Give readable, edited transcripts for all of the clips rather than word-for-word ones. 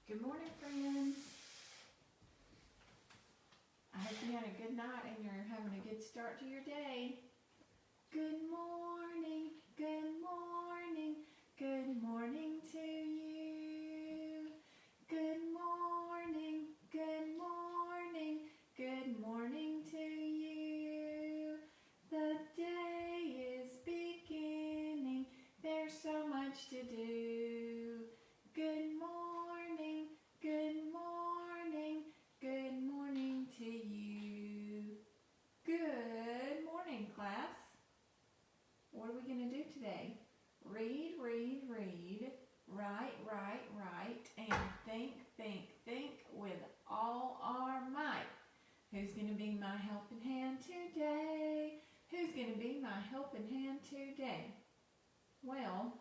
Good morning, friends. I hope you had a good night and you're having a good start to your day. Good morning, good morning, good morning to you. Good morning, good morning, good morning to you. The day is beginning, there's so much to do. Good morning, good morning, good morning to you. Good morning, class. What are we going to do today? Read, read, read, write, write, write, and think, think, think with all our might. Who's going to be my helping hand today? Who's going to be my helping hand today? Well,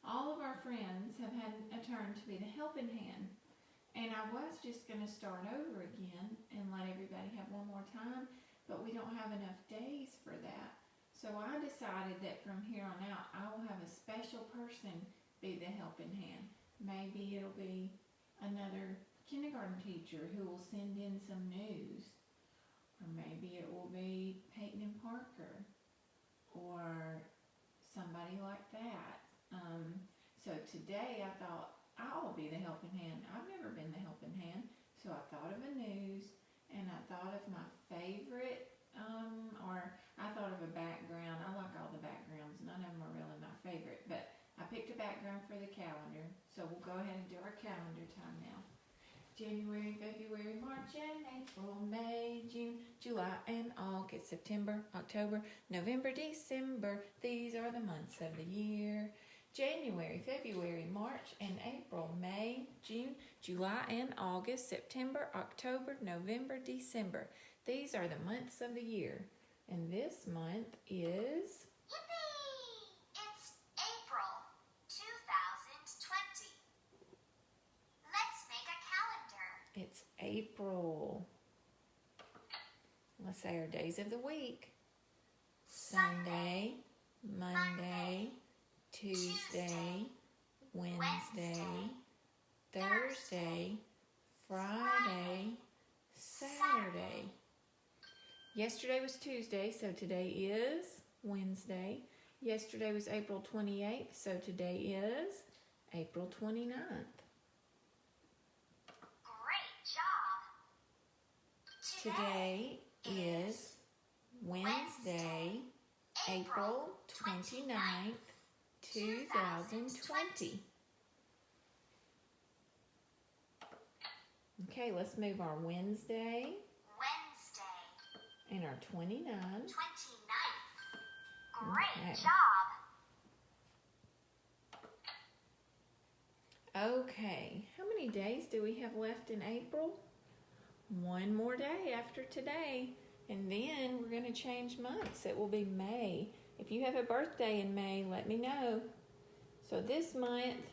all of our friends have had a turn to be the helping hand. And I was just going to start over again and let everybody have one more time, but we don't have enough days for that. So I decided that from here on out, I will have a special person be the helping hand. Maybe it'll be another kindergarten teacher who will send in some news. Or maybe it will be Peyton and Parker. Or somebody like that. So today I thought I'll be the helping hand. I've never been the helping hand, so I thought of a news, and I thought of my favorite, or I thought of a background. I like all the backgrounds. None of them are really my favorite, but I picked a background for the calendar, so we'll go ahead and do our calendar time now. January, February, March, and April, May, June, July, and August, September, October, November, December. These are the months of the year. January, February, March, and April, May, June, July, and August, September, October, November, December. These are the months of the year. And this month is... Yippee! It's April 2020. Let's make a calendar. It's April. Let's say our days of the week. Sunday, Monday, Tuesday, Wednesday, Thursday, Friday, Saturday. Yesterday was Tuesday, so today is Wednesday. Yesterday was April 28th, so today is April 29th. Great job! Today is Wednesday, April 29th, 2020. Okay, let's move our Wednesday and our 29th. 29th. Great Okay. job! Okay, how many days do we have left in April? One more day after today, and then we're going to change months. It will be May. If you have a birthday in May, let me know. So this month,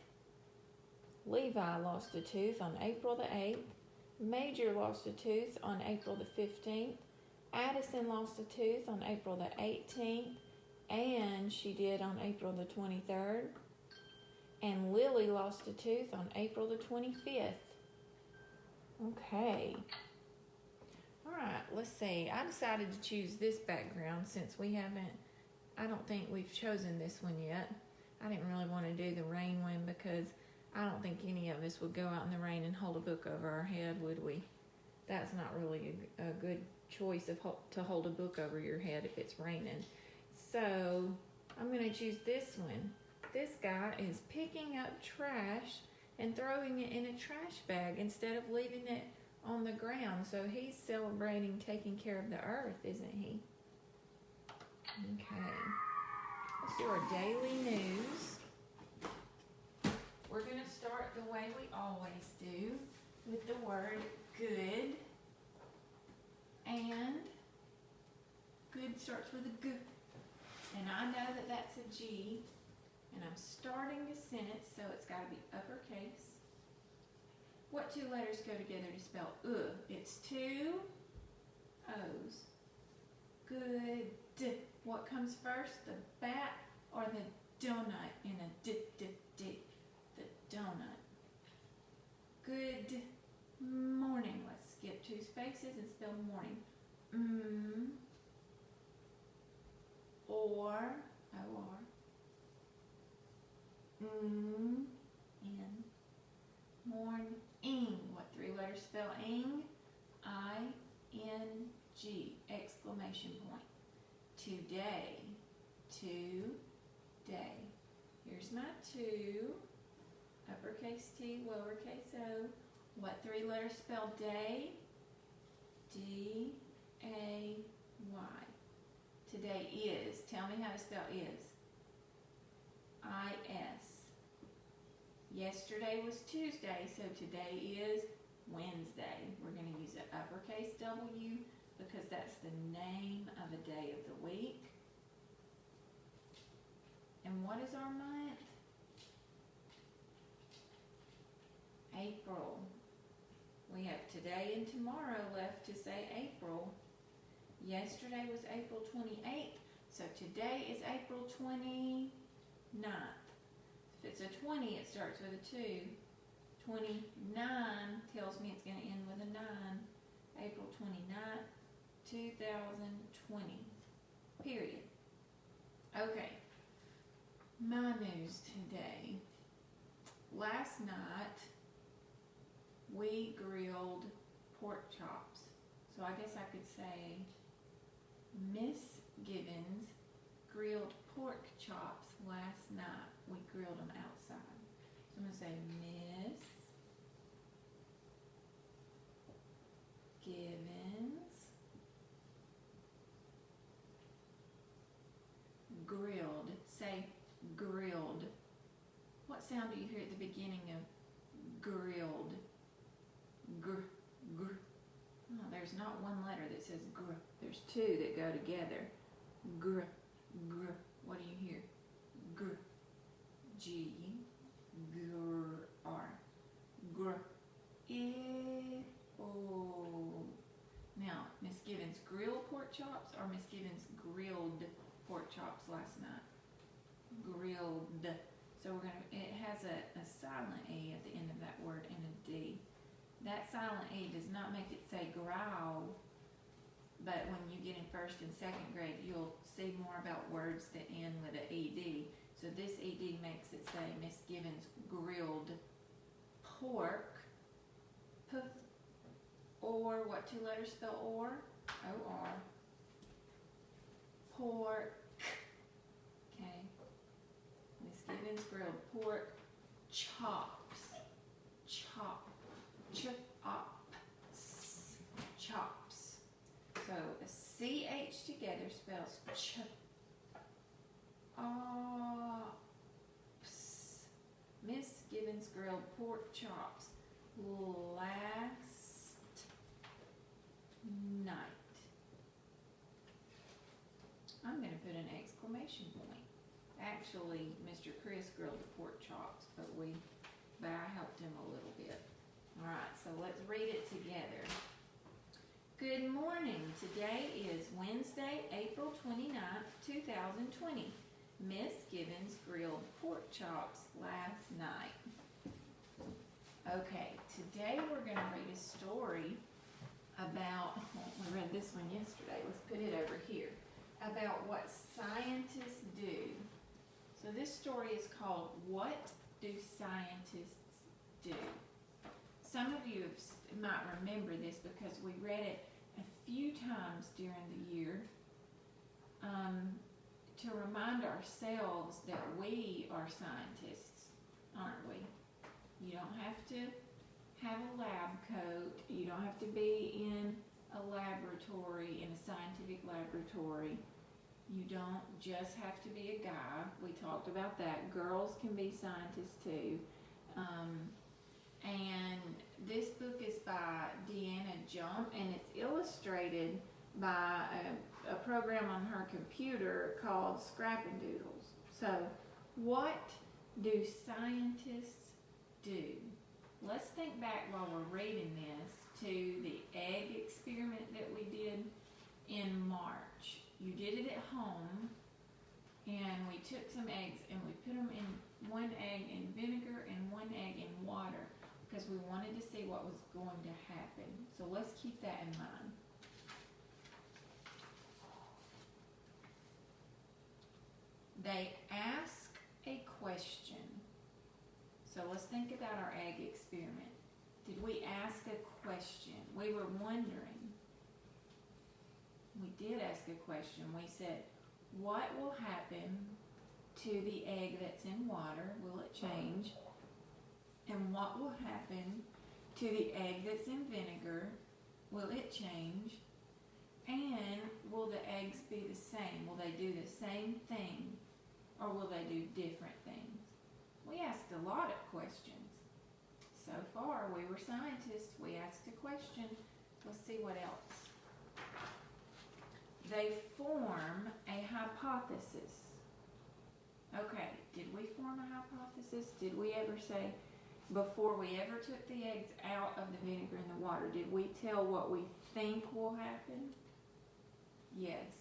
Levi lost a tooth on April the 8th. Major lost a tooth on April the 15th. Addison lost a tooth on April the 18th. And she did on April the 23rd. And Lily lost a tooth on April the 25th. Okay. Alright, let's see. I decided to choose this background since I don't think we've chosen this one yet. I didn't really want to do the rain one because I don't think any of us would go out in the rain and hold a book over our head, would we? That's not really a good choice to hold a book over your head if it's raining. So I'm going to choose this one. This guy is picking up trash and throwing it in a trash bag instead of leaving it on the ground. So he's celebrating taking care of the earth, isn't he? Okay. Let's do our daily news. We're going to start the way we always do with the word good. And good starts with a G. And I know that that's a G. And I'm starting the sentence, so it's got to be uppercase. What two letters go together to spell It's two O's. Good. What comes first, the bat or the donut in a D? The donut. Good morning. Let's skip 2 spaces and spell morning. Or, O-R. N. Morning. What 3 letters spell ing? I-N-G. Exclamation point. Today. Today. Here's my 2. Uppercase T, lowercase o. What 3 letters spell day? D-A-Y. Today is. Tell me how to spell is. I-S. Yesterday was Tuesday, so today is Wednesday. We're going to use an uppercase W because that's the name of a day of the week. And what is our month? April. We have today and tomorrow left to say April. Yesterday was April 28th, so today is April 29th. If it's a 20, it starts with a 2. 29 tells me it's going to end with a 9. April 29th, 2020. Period. Okay. My news today. Last night, we grilled pork chops. So I guess I could say Miss Gibbons grilled pork chops last night. We grilled them outside. So I'm going to say Miss Gibbons grilled. Say grilled. What sound do you hear at the beginning of grilled? Gr, gr. Oh, there's not one letter that says gr. There's 2 that go together. Gr, gr. What do you hear? Gr. G, gr, R. Gr. E-O. Now, Miss Gibbons grilled pork chops or Miss Gibbons grilled pork chops last night? Grilled. So we're gonna. It has a silent E at the end of that word and a D. That silent E does not make it say growl, but when you get in 1st and 2nd grade, you'll see more about words that end with an ED. So this ED makes it say Miss Gibbons grilled pork. P, or, what 2 letters spell or? O-R. Pork. Okay. Miss Gibbons grilled pork chops. Chop. Chops. Chops. So a CH together spells ch. Miss Gibbons grilled pork chops last night. I'm going to put an exclamation point. Actually, Mr. Chris grilled the pork chops, but I helped him a little bit. All right, so let's read it together. Good morning. Today is Wednesday, April 29th, 2020. Miss Gibbons grilled pork chops last night. Okay, today we're going to read a story about, well, we read this one yesterday. Let's put it over here. About what scientists do. So this story is called, What Do Scientists Do? Some of you might remember this because we read it a few times during the year to remind ourselves that we are scientists, aren't we? You don't have to have a lab coat. You don't have to be in a laboratory, in a scientific laboratory. You don't just have to be a guy. We talked about that. Girls can be scientists too. And this book is by Deanna Jump, and it's illustrated by a program on her computer called Scrap-N-Doodles. So, what do scientists do? Let's think back while we're reading this to the egg experiment that we did in March. You did it at home, and we took some eggs and we put them in one egg in vinegar and one egg in water, because we wanted to see what was going to happen. So let's keep that in mind. They ask a question. So let's think about our egg experiment. Did we ask a question? We were wondering. We did ask a question. We said, what will happen to the egg that's in water? Will it change? And what will happen to the egg that's in vinegar? Will it change? And will the eggs be the same? Will they do the same thing? Or will they do different things? We asked a lot of questions. So far, we were scientists. We asked a question. Let's see what else. They form a hypothesis. Okay, did we form a hypothesis? Did we ever say, before we ever took the eggs out of the vinegar and the water, did we tell what we think will happen? Yes.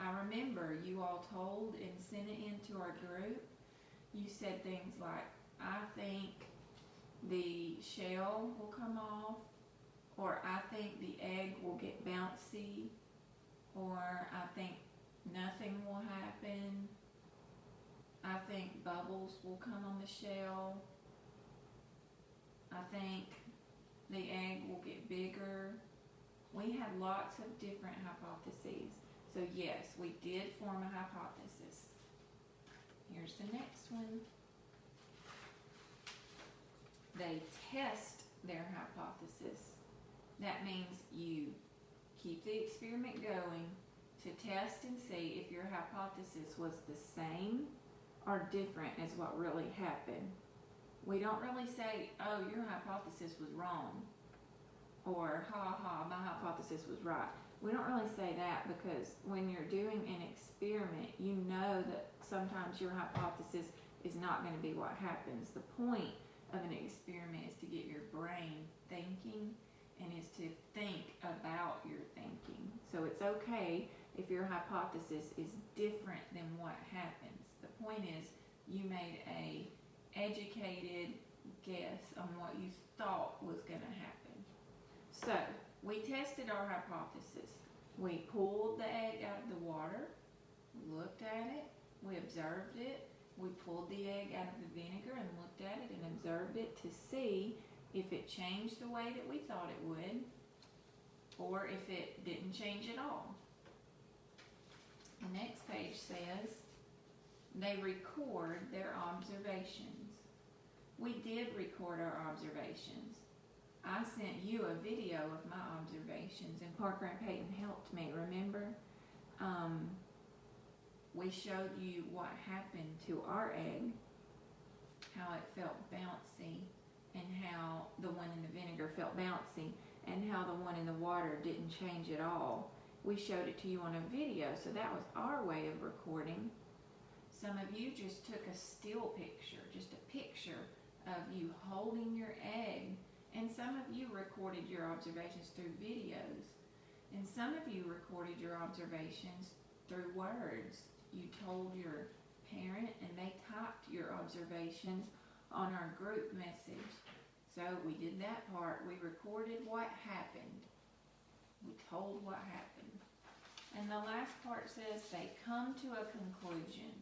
I remember you all told and sent it into our group. You said things like, I think the shell will come off, or I think the egg will get bouncy, or I think nothing will happen. I think bubbles will come on the shell. I think the egg will get bigger. We had lots of different hypotheses. So yes, we did form a hypothesis. Here's the next one. They test their hypothesis. That means you keep the experiment going to test and see if your hypothesis was the same or different as what really happened. We don't really say, oh, your hypothesis was wrong, or ha ha, my hypothesis was right. We don't really say that because when you're doing an experiment, you know that sometimes your hypothesis is not going to be what happens. The point of an experiment is to get your brain thinking and is to think about your thinking. So it's okay if your hypothesis is different than what happens. The point is you made a educated guess on what you thought was going to happen. So we tested our hypothesis. We pulled the egg out of the water, looked at it, we observed it. We pulled the egg out of the vinegar and looked at it and observed it to see if it changed the way that we thought it would, or if it didn't change at all. The next page says they record their observations. We did record our observations. I sent you a video of my observations, and Parker and Peyton helped me, remember? We showed you what happened to our egg, how it felt bouncy, and how the one in the vinegar felt bouncy, and how the one in the water didn't change at all. We showed it to you on a video, so that was our way of recording. Some of you just took a still picture, just a picture of you holding your egg, and some of you recorded your observations through videos, and some of you recorded your observations through words. You told your parent and they typed your observations on our group message. So we did that part. We recorded what happened. We told what happened. And the last part says they come to a conclusion.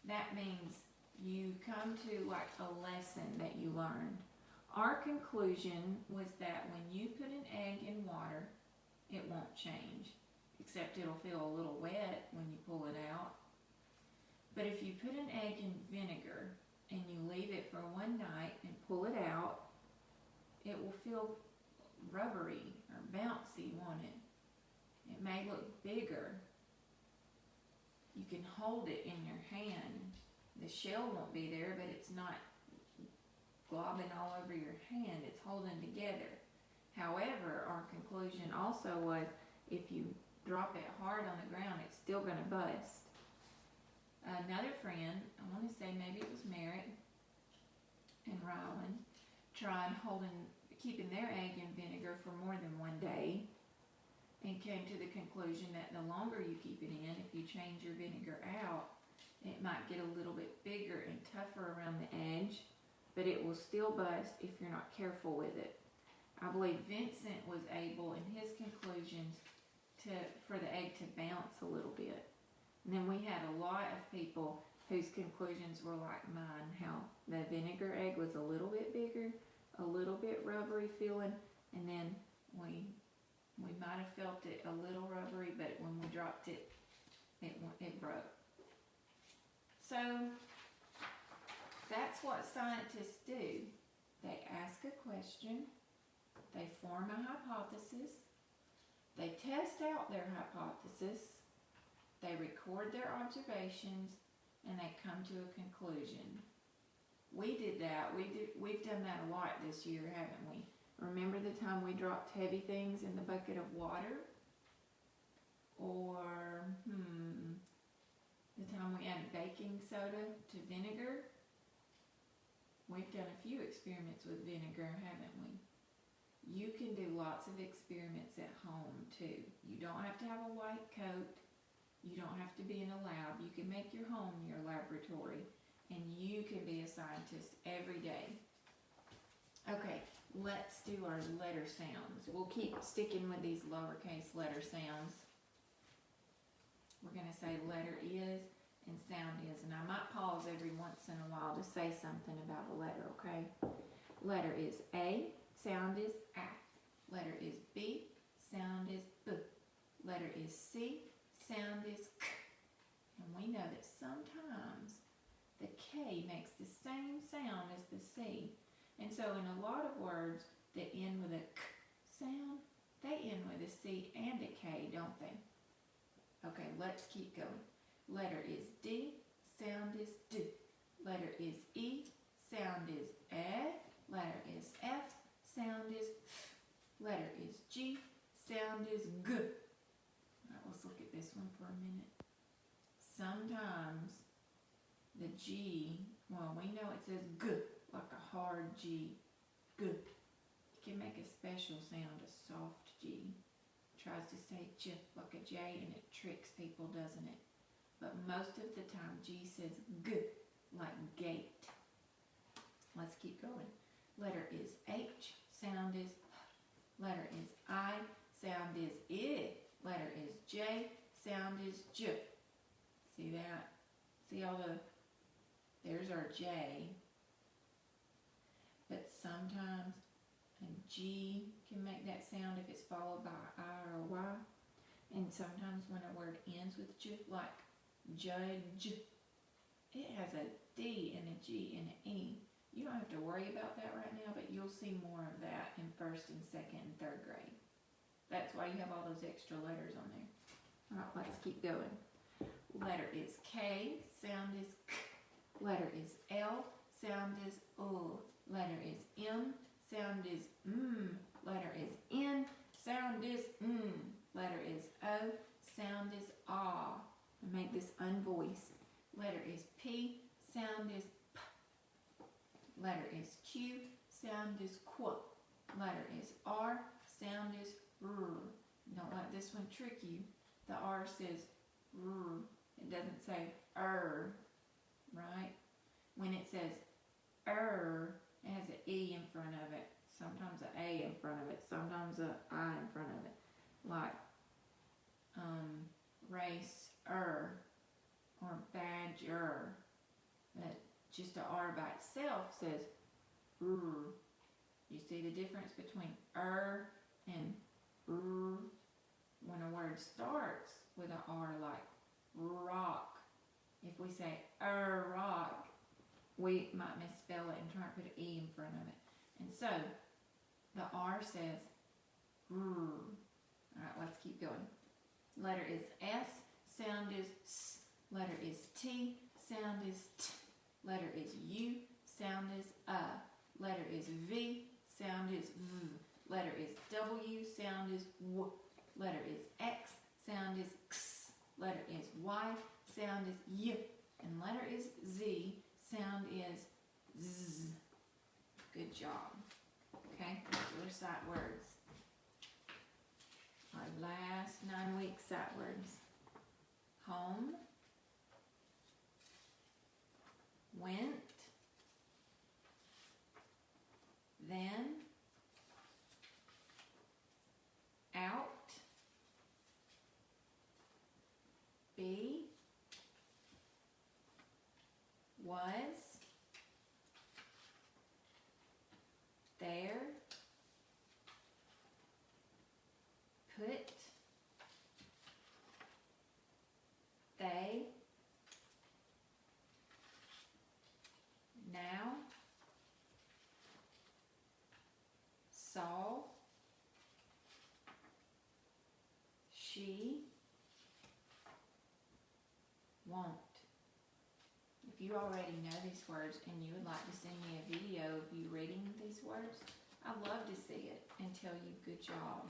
That means you come to like a lesson that you learned. Our conclusion was that when you put an egg in water, it won't change, except it'll feel a little wet when you pull it out. But if you put an egg in vinegar and you leave it for one night and pull it out, it will feel rubbery or bouncy, won't it? It may look bigger. You can hold it in your hand. The shell won't be there, but it's not globbing all over your hand. It's holding together. However, our conclusion also was if you drop it hard on the ground, it's still going to bust. Another friend, I want to say maybe it was Merritt and Ryland, tried keeping their egg in vinegar for more than one day and came to the conclusion that the longer you keep it in, if you change your vinegar out, it might get a little bit bigger and tougher around the edge. but it will still bust if you're not careful with it. I believe Vincent was able in his conclusions for the egg to bounce a little bit. And then we had a lot of people whose conclusions were like mine, how the vinegar egg was a little bit bigger, a little bit rubbery feeling, and then we might have felt it a little rubbery, but when we dropped it, it broke. So that's what scientists do. They ask a question, they form a hypothesis, they test out their hypothesis, they record their observations, and they come to a conclusion. We did that. We've done that a lot this year, haven't we? Remember the time we dropped heavy things in the bucket of water? Or, the time we added baking soda to vinegar? We've done a few experiments with vinegar, haven't we? You can do lots of experiments at home too. You don't have to have a white coat. You don't have to be in a lab. You can make your home your laboratory, and you can be a scientist every day. Okay, let's do our letter sounds. We'll keep sticking with these lowercase letter sounds. We're going to say letter is and sound is, and I might pause every once in a while to say something about a letter, okay? Letter is A, sound is A. Letter is B, sound is B. Letter is C, sound is K. And we know that sometimes the K makes the same sound as the C. And so in a lot of words that end with a K sound, they end with a C and a K, don't they? Okay, let's keep going. Letter is D, sound is D. Letter is E, sound is E. Letter is F, sound is F. Letter is G, sound is G. Alright, let's look at this one for a minute. Sometimes the G, well, we know it says G, like a hard G. G. It can make a special sound, a soft G. It tries to say J, like a J, and it tricks people, doesn't it? But most of the time, G says G, like gate. Let's keep going. Letter is H, sound is H. Letter is I, sound is I. Letter is J, sound is J. See that? See all there's our J. But sometimes a G can make that sound if it's followed by I or Y. And sometimes when a word ends with J, like judge, it has a D and a G and an E. You don't have to worry about that right now, but you'll see more of that in 1st and 2nd and 3rd grade. That's why you have all those extra letters on there. Alright, let's keep going. Letter is K, sound is K. Letter is L, sound is U. Letter is M, sound is M. Letter is N, sound is M. Letter is O, sound is Ah. Make this unvoiced. Letter is P, sound is P. Letter is Q, sound is Qu. Letter is R, sound is R. Don't let this one trick you. The R says R. It doesn't say right? When it says it has an E in front of it. Sometimes an A in front of it. Sometimes an I in front of it. Like racer or badger. But just a R by itself says R. You see the difference between and R? When a word starts with an R, like rock, if we say rock, we might misspell it and try to put an E in front of it. And so the R says R. Alright, let's keep going. Letter is S, sound is S. Letter is T, sound is T. Letter is U, sound is Letter is V, sound is V. Letter is W, sound is W. Letter is X, sound is X. Letter is Y, sound is Y. And letter is Z, sound is Z. Good job. Okay, let's do our sight words. Our last 9-week sight words. Home, went, put, they, now, saw, she, won't. If you already know these words and you would like to send me a video of you reading these words, I'd love to see it and tell you good job.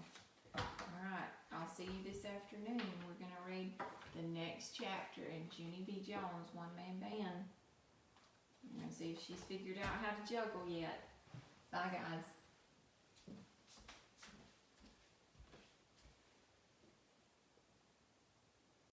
Alright, I'll see you this afternoon. We're going to read the next chapter in Junie B. Jones' One Man Band. I'm going to see if she's figured out how to juggle yet. Bye, guys.